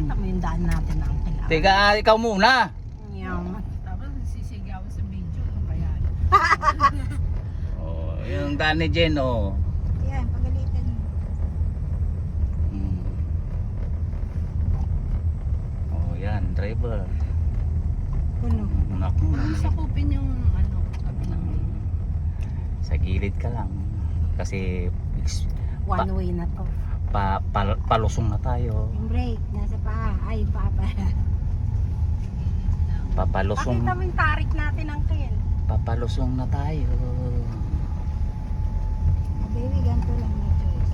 Kita mo yung daan natin na ang kailangan. Teka, ikaw muna. Tapos sisigaw sa video. Kaya. Oh, yung daan ni Jen, oh. Yan, pagalitan mo. Hmm. Oh, yan, driver. Puno. Naku, Sakupin yung ano. Kabilang. sa gilid ka lang. Kasi One way na to. palusong na tayo. Yung brake, nasa paa. Ay, paa pa. Papalusong. Pakita mo yung tarik natin ang kin. Papalusong na tayo. Baby, ganito lang na choice.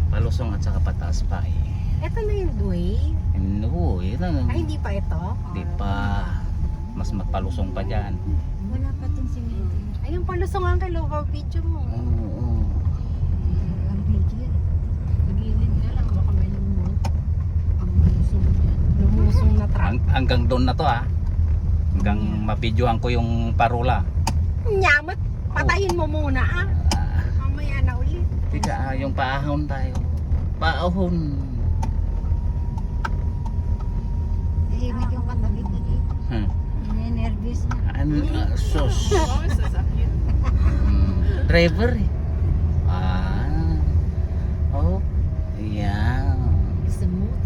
Palusong at saka pataas pa eh. Ito na yung way. No, yun lang. Ay, hindi pa ito. Di pa. Mas mapalusong pa dyan. Wala pa itong simento. Ay, yung palusong ang kay Lover video mo. Oo. Ang video. Pagilid ka lang, baka may lumot. Ang lumusong yan. Lumusong na truck. Hanggang doon na to ah. Hanggang mapidyohan ko yung parola. Nyamot, patayin mo muna ah. Mamaya na ulit. Tiga, yung paahon tayo. Paahon. Tahimik yung katabi ko dito. Nervous na. Ano, sus. Oo, sasakyan. Driver eh. Oh. Yeah. Smooth.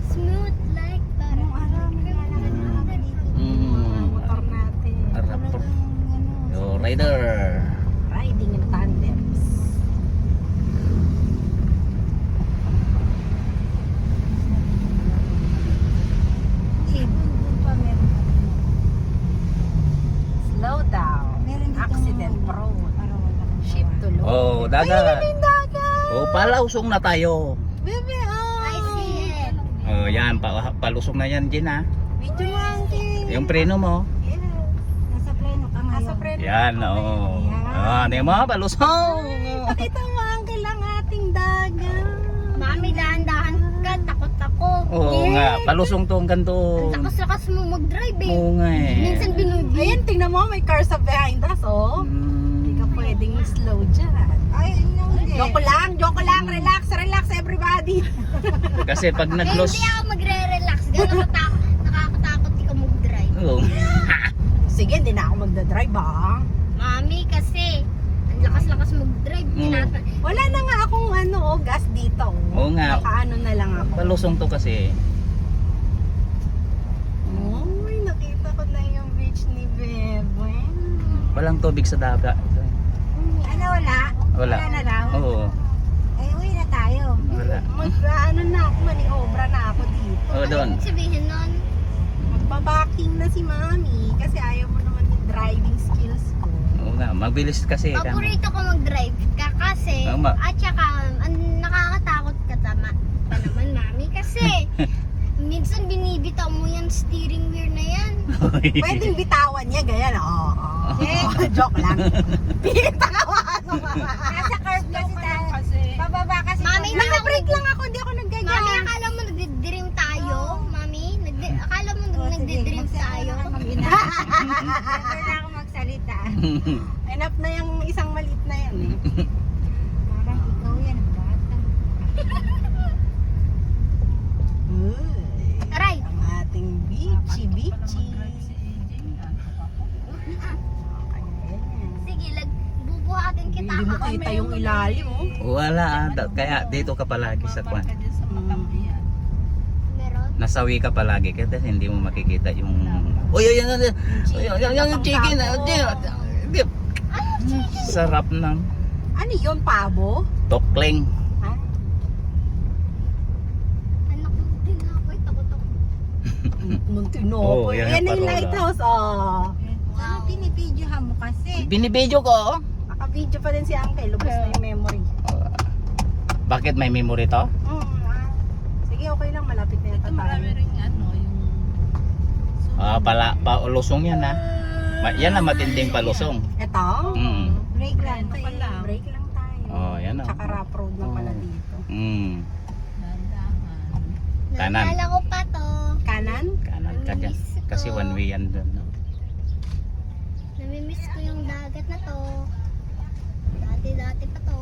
Smooth like butter. Anong araw may lalakad na dito. Mga motor natin. Rapor. Talagang Yo, rider. Riding in tandems. Doon pa meron. Slow down. Meron ditong Accident prone. Para wala kang Ship to low. Oh, dagat. Ay, yung dagat. Oh, palusong na tayo. Bebe, oh. I see it. Oh, yan. Palusong na yan, Jen ah. Video mo ang king. Yung preno mo. Yeah. Nasa pleno ka ngayon. Nasa preno. Yan, oh. Ah, di mo, palusong. Pakita mo ang kilang ating dagat. Mami, dahan-dahan ka. Takot ako. Oo nga, palusong to hanggang doon. Lakas-lakas mo mag-drive eh. Oo nga eh. Minsan binubi. Ayan, tingnan mo, may cars up behind us, oh. Hindi ka pwedeng slow dyan. Ay, hindi. Joke lang, relax, relax everybody. Kasi pag Eh, nag-close. hindi ako magre-relax. Gano'n nakakatakot ikaw mag-drive. Oo. Sige, hindi na ako magdadrive, ah. Mami, kasi ang lakas-lakas mag-drive. Wala na nga akong gas dito. Oo nga. Nakaano na lang ako. Palusong to kasi. Uy, nakita ko na yung beach ni Bebe. Walang tubig sa dagat. Ano, wala? Wala. Wala na raw? Oo. Ay, uwi na tayo. Wala. Mag-ano na ako, maniobra na ako dito. Oo, doon. Ano sabihin nun? Magbabaking na si Mami kasi ayaw mo naman yung driving skills ko. Oo nga, mabilis kasi. Paborito ko mag-drive ka kasi. Tama. At saka, nakakatakot ka pa naman, Mami. Kasi, minsan binibitaw mo yung steering wheel na yan. Pwedeng bitawan niya, ganyan. Oo. Joke lang. Pinagtakawan mo, Mama. Nasa curve kasi tayo. Pababa kasi. Mami, Naka-break lang ako, hindi ako nagganyan. Mami, akala mo nagdi-dream tayo? Mami, akala mo nagdi-dream tayo? Never na ako magsalita. Enough na yung isang maliit na yan eh. Parang ikaw yan, bata. Uy, Aray! ang ating beachy. Sige, bubuhatin kita. Hindi mo kita yung ilalim, oh. Wala. Kaya dito ka palagi sa kwan. Meron? Nasawi ka palagi kasi hindi mo makikita yung... Uy, yung chicken. Sarap ng Ano yun, pabo? tokling. Ha? Anak mo din ako, takot ako. Muntino Oo, po. yan Yan yung na yung parola. lighthouse, oh. Ano pinipidyohan mo kasi? Binibidyo ko. Naka-video pa din si Uncle. Lubos na yung memory. Bakit may memory to? Sige, okay lang. Malapit na yata tayo. Palusong yan ha. Yan ang matinding palusong. Ito? Break lang. Break lang tayo. Oh, yan o. Tsaka rough road na pala dito. Kanan. Naalala ko pa to. Kanan? Kanan ka dyan. Kasi one way yan doon. No? Namimiss ko yung dagat na to. Dati-dati pa to.